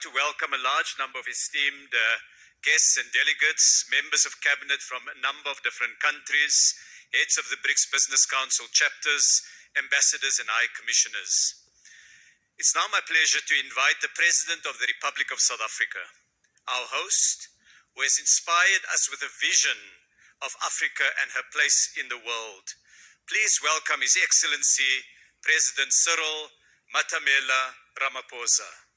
To welcome a large number of esteemed guests and delegates, members of cabinet from a number of different countries, heads of the BRICS Business Council chapters, ambassadors and high commissioners. It's now my pleasure to invite the President of the Republic of South Africa, our host, who has inspired us with a vision of Africa and her place in the world. Please welcome His Excellency, President Cyril Matamela Ramaphosa.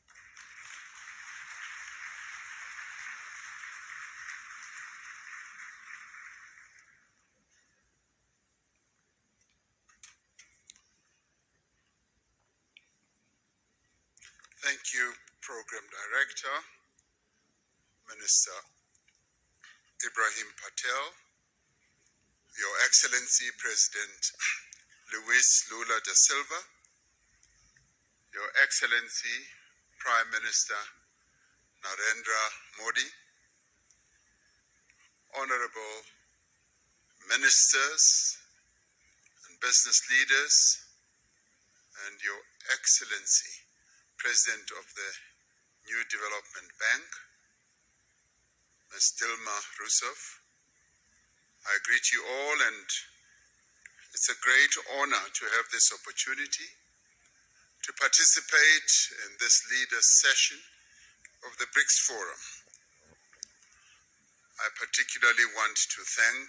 Thank you, Program Director, Minister Ibrahim Patel, Your Excellency President Luis Lula da Silva, Your Excellency Prime Minister Narendra Modi, Honorable Ministers and business leaders, and Your Excellency President of the New Development Bank, Ms. Dilma Rousseff. I greet you all, and it's a great honor to have this opportunity to participate in this leaders' session of the BRICS Forum. I particularly want to thank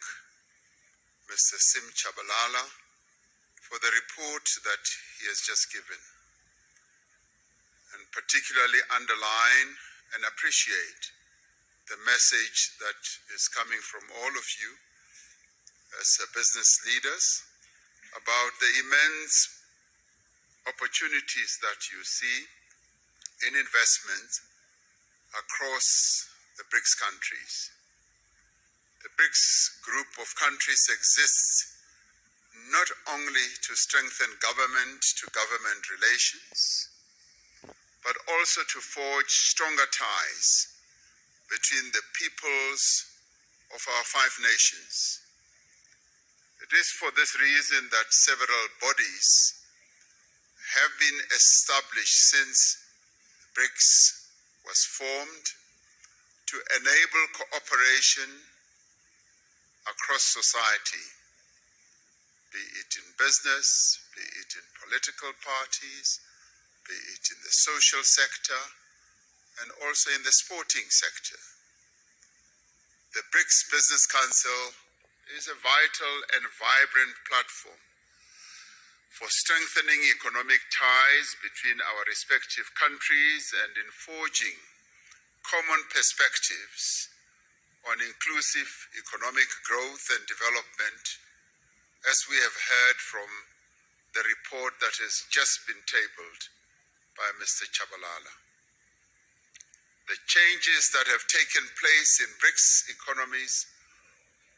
Mr. Sim Tshabalala for the report that he has just given, and particularly underline and appreciate the message that is coming from all of you as business leaders about the immense opportunities that you see in investment across the BRICS countries. The BRICS group of countries exists not only to strengthen government-to-government relations, but also to forge stronger ties between the peoples of our five nations. It is for this reason that several bodies have been established since BRICS was formed to enable cooperation across society, be it in business, be it in political parties, be it in the social sector, and also in the sporting sector. The BRICS Business Council is a vital and vibrant platform for strengthening economic ties between our respective countries and in forging common perspectives on inclusive economic growth and development, as we have heard from the report that has just been tabled by Mr. Tshabalala. The changes that have taken place in BRICS economies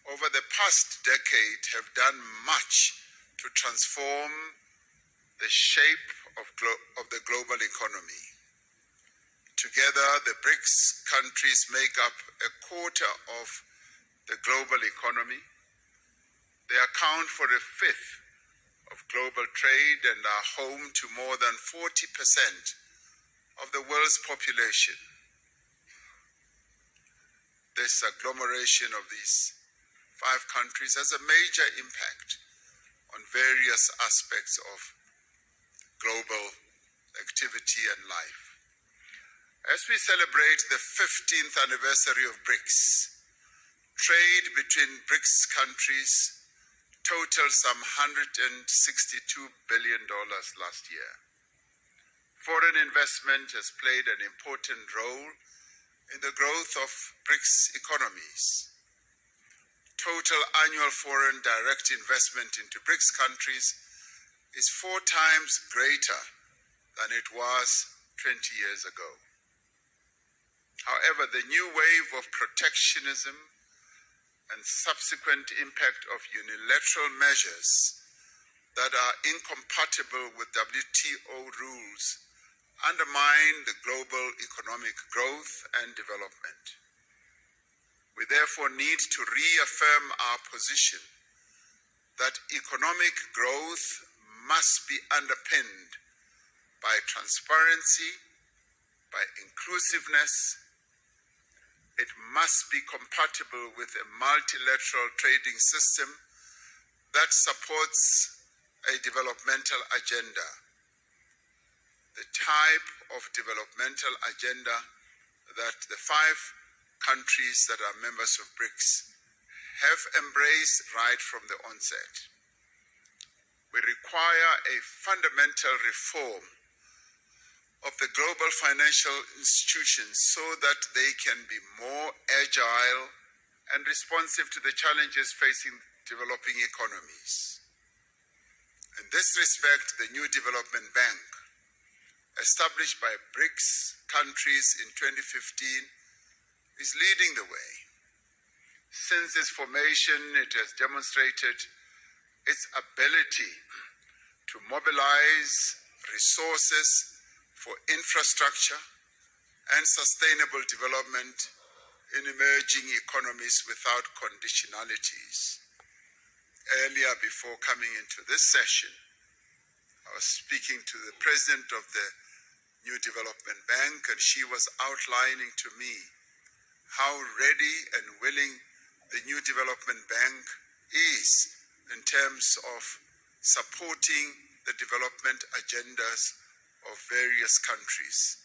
over the past decade have done much to transform the shape of the global economy. Together, the BRICS countries make up a quarter of the global economy. They account for a fifth of global trade and are home to more than 40% of the world's population. This agglomeration of these five countries has a major impact on various aspects of global activity and life. As we celebrate the 15th anniversary of BRICS, trade between BRICS countries totaled some $162 billion last year. Foreign investment has played an important role in the growth of BRICS economies. Total annual foreign direct investment into BRICS countries is 4 times greater than it was 20 years ago. However, the new wave of protectionism and subsequent impact of unilateral measures that are incompatible with WTO rules undermine the global economic growth and development. We therefore need to reaffirm our position that economic growth must be underpinned by transparency, by inclusiveness. It must be compatible with a multilateral trading system that supports a developmental agenda, the type of developmental agenda that the 5 countries that are members of BRICS have embraced right from the onset. We require a fundamental reform of the global financial institutions so that they can be more agile and responsive to the challenges facing developing economies. In this respect, the new development bank, established by BRICS countries in 2015, is leading the way. Since its formation, it has demonstrated its ability to mobilize resources for infrastructure and sustainable development in emerging economies without conditionalities. Earlier, before coming into this session, I was speaking to the president of the New Development Bank, and she was outlining to me how ready and willing the New Development Bank is in terms of supporting the development agendas of various countries.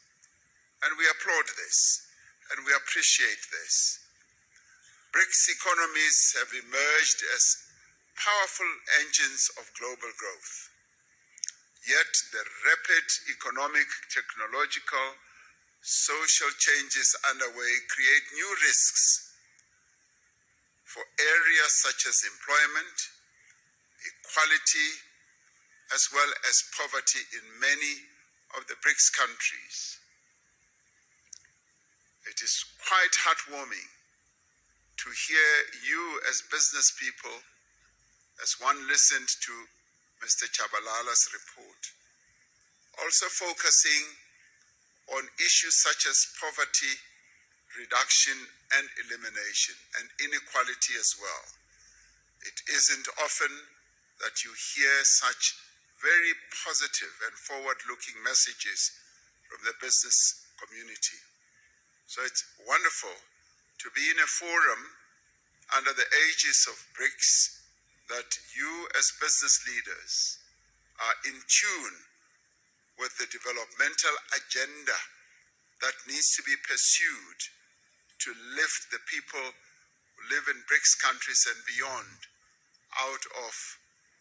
And we applaud this, and we appreciate this. BRICS economies have emerged as powerful engines of global growth. Yet the rapid economic, technological, social changes underway create new risks for areas such as employment, equality, as well as poverty in many of the BRICS countries. It is quite heartwarming to hear you as business people, as one listened to Mr. Chabalala's report, also focusing on issues such as poverty reduction and elimination, and inequality as well. It isn't often that you hear such very positive and forward-looking messages from the business community. So it's wonderful to be in a forum under the aegis of BRICS that you as business leaders are in tune with the developmental agenda that needs to be pursued to lift the people who live in BRICS countries and beyond out of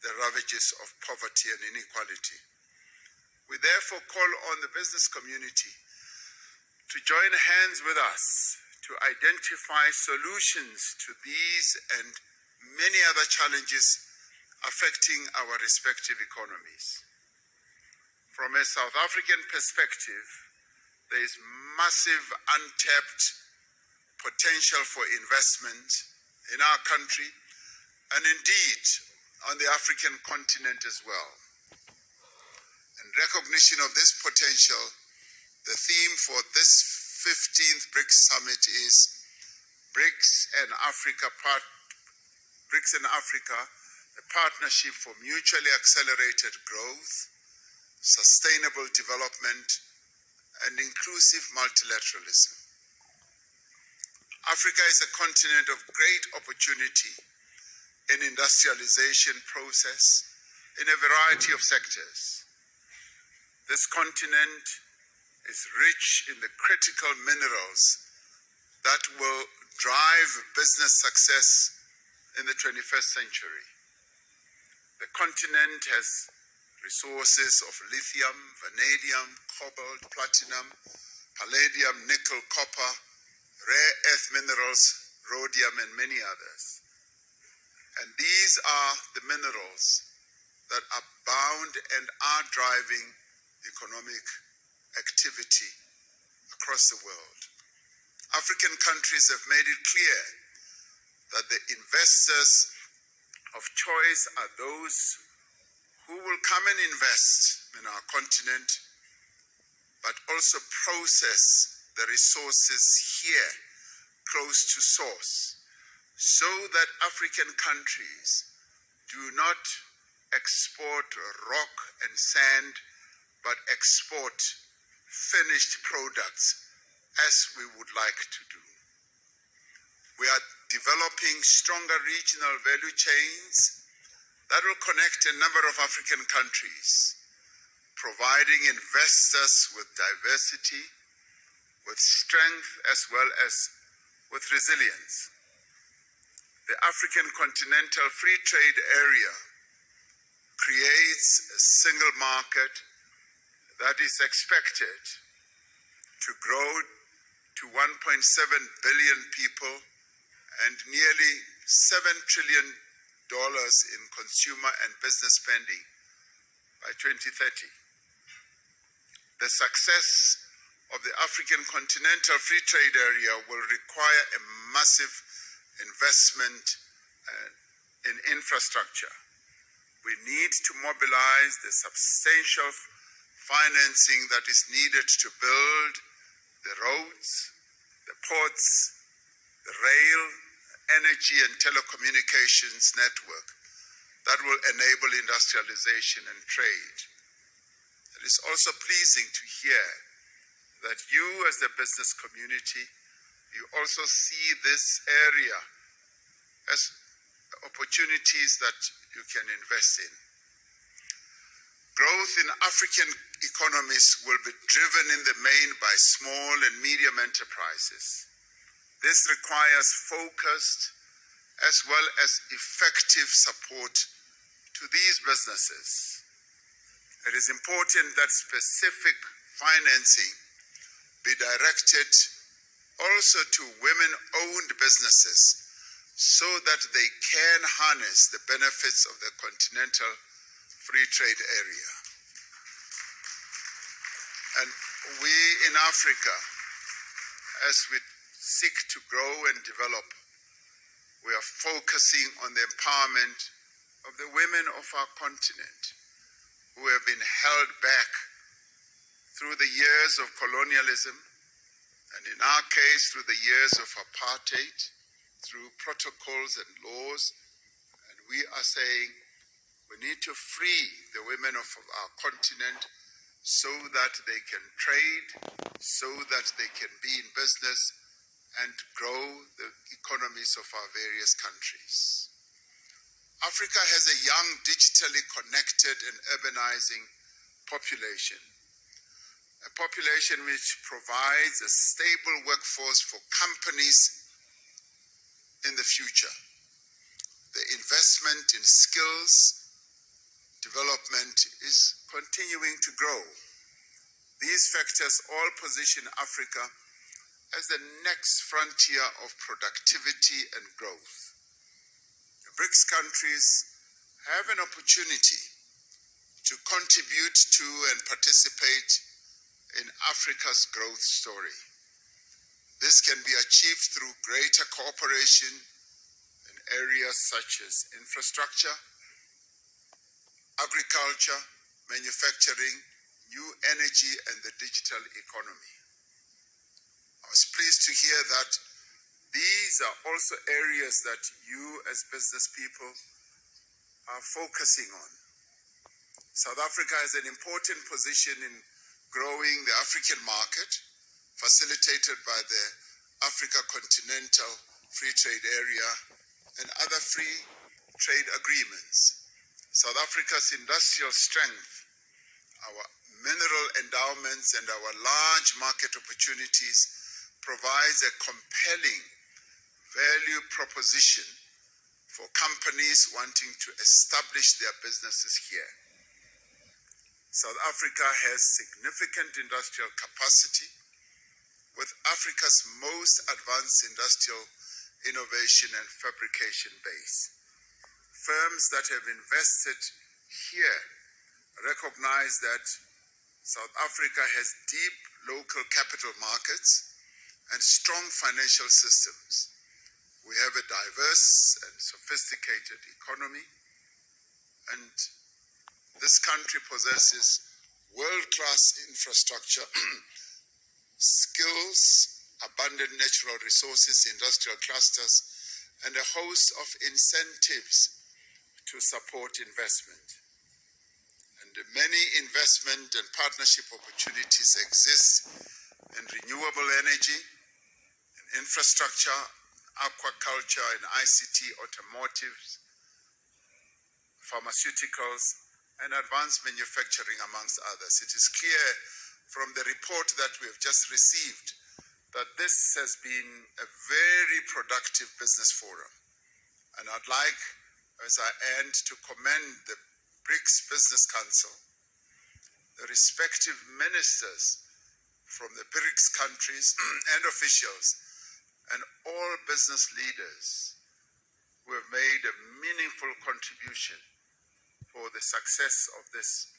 the ravages of poverty and inequality. We therefore call on the business community to join hands with us to identify solutions to these and many other challenges affecting our respective economies. From a South African perspective, there is massive untapped potential for investment in our country and indeed on the African continent as well. In recognition of this potential, the theme for this 15th BRICS Summit is BRICS and Africa, a partnership for mutually accelerated growth, sustainable development, and inclusive multilateralism. Africa is a continent of great opportunity in industrialization process in a variety of sectors. This continent is rich in the critical minerals that will drive business success in the 21st century. The continent has resources of lithium, vanadium, cobalt, platinum, palladium, nickel, copper, rare earth minerals, rhodium, and many others. And these are the minerals that are bound and are driving economic activity across the world. African countries have made it clear that the investors of choice are those who will come and invest in our continent, but also process the resources here close to source, so that African countries do not export rock and sand, but export finished products as we would like to do. We are developing stronger regional value chains that will connect a number of African countries, providing investors with diversity, with strength, as well as with resilience. The African Continental Free Trade Area creates a single market that is expected to grow to 1.7 billion people and nearly $7 trillion in consumer and business spending by 2030. The success of the African Continental Free Trade Area will require a massive investment in infrastructure. We need to mobilize the substantial financing that is needed to build the roads, the ports, the rail, energy and telecommunications network that will enable industrialization and trade. It is also pleasing to hear that you as the business community, you also see this area as opportunities that you can invest in. Growth in African economies will be driven in the main by small and medium enterprises. This requires focused as well as effective support to these businesses. It is important that specific financing be directed also to women-owned businesses so that they can harness the benefits of the continental free trade area. And we in Africa, as we seek to grow and develop, we are focusing on the empowerment of the women of our continent who have been held back through the years of colonialism, and in our case, through the years of apartheid, through protocols and laws. And we are saying we need to free the women of our continent so that they can trade, so that they can be in business and grow the economies of our various countries. Africa has a young, digitally connected and urbanizing population, a population which provides a stable workforce for companies in the future. The investment in skills development is continuing to grow. These factors all position Africa as the next frontier of productivity and growth. The BRICS countries have an opportunity to contribute to and participate in Africa's growth story. This can be achieved through greater cooperation in areas such as infrastructure, agriculture, manufacturing, new energy, and the digital economy. I was pleased to hear that these are also areas that you as business people are focusing on. South Africa has an important position in growing the African market, facilitated by the Africa Continental Free Trade Area and other free trade agreements. South Africa's industrial strength, our mineral endowments, and our large market opportunities provides a compelling value proposition for companies wanting to establish their businesses here. South Africa has significant industrial capacity with Africa's most advanced industrial innovation and fabrication base. Firms that have invested here recognize that South Africa has deep local capital markets and strong financial systems. We have a diverse and sophisticated economy, and this country possesses world-class infrastructure, skills, abundant natural resources, industrial clusters, and a host of incentives to support investment. And And many investment and partnership opportunities exist in renewable energy, in infrastructure, aquaculture, and ICT, automotives, pharmaceuticals, and advanced manufacturing, amongst others. It is clear from the report that we have just received that this has been a very productive business forum. And I'd like, as I end, to commend the BRICS Business Council, the respective ministers from the BRICS countries and officials, and all business leaders who have made a meaningful contribution for the success of this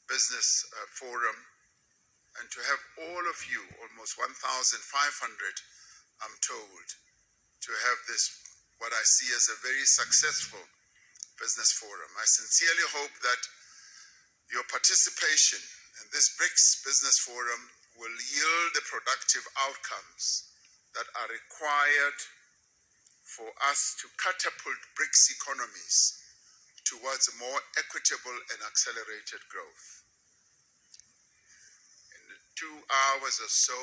business forum, and to have all of you, almost 1,500, I'm told, to have this, what I see as a very successful business forum. I sincerely hope that your participation in this BRICS Business Forum will yield the productive outcomes that are required for us to catapult BRICS economies towards a more equitable and accelerated growth. In 2 hours or so,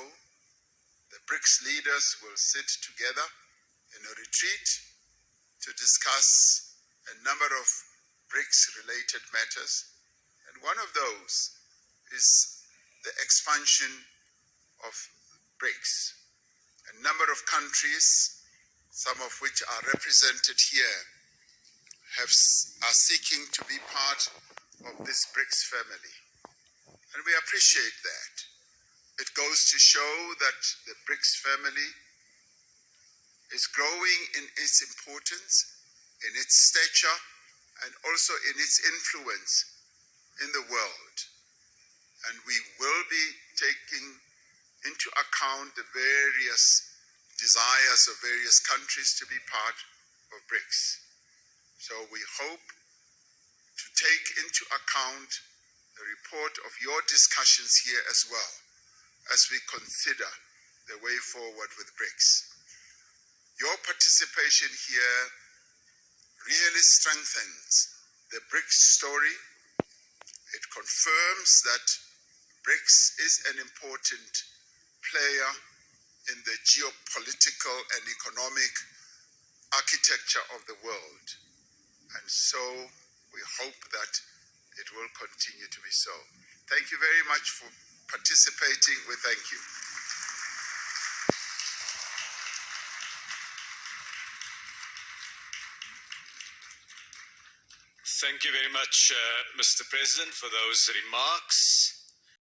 the BRICS leaders will sit together in a retreat to discuss a number of BRICS-related matters. And one of those is the expansion of BRICS. A number of countries, some of which are represented here, are seeking to be part of this BRICS family. And we appreciate that. It goes to show that the BRICS family is growing in its importance, in its stature, and also in its influence in the world. And we will be taking into account the various desires of various countries to be part of BRICS. So we hope to take into account the report of your discussions here as well, as we consider the way forward with BRICS. Your participation here really strengthens the BRICS story. It confirms that BRICS is an important player in the geopolitical and economic architecture of the world. And so we hope that it will continue to be so. Thank you very much for participating. We thank you. Thank you very much, Mr. President, for those remarks.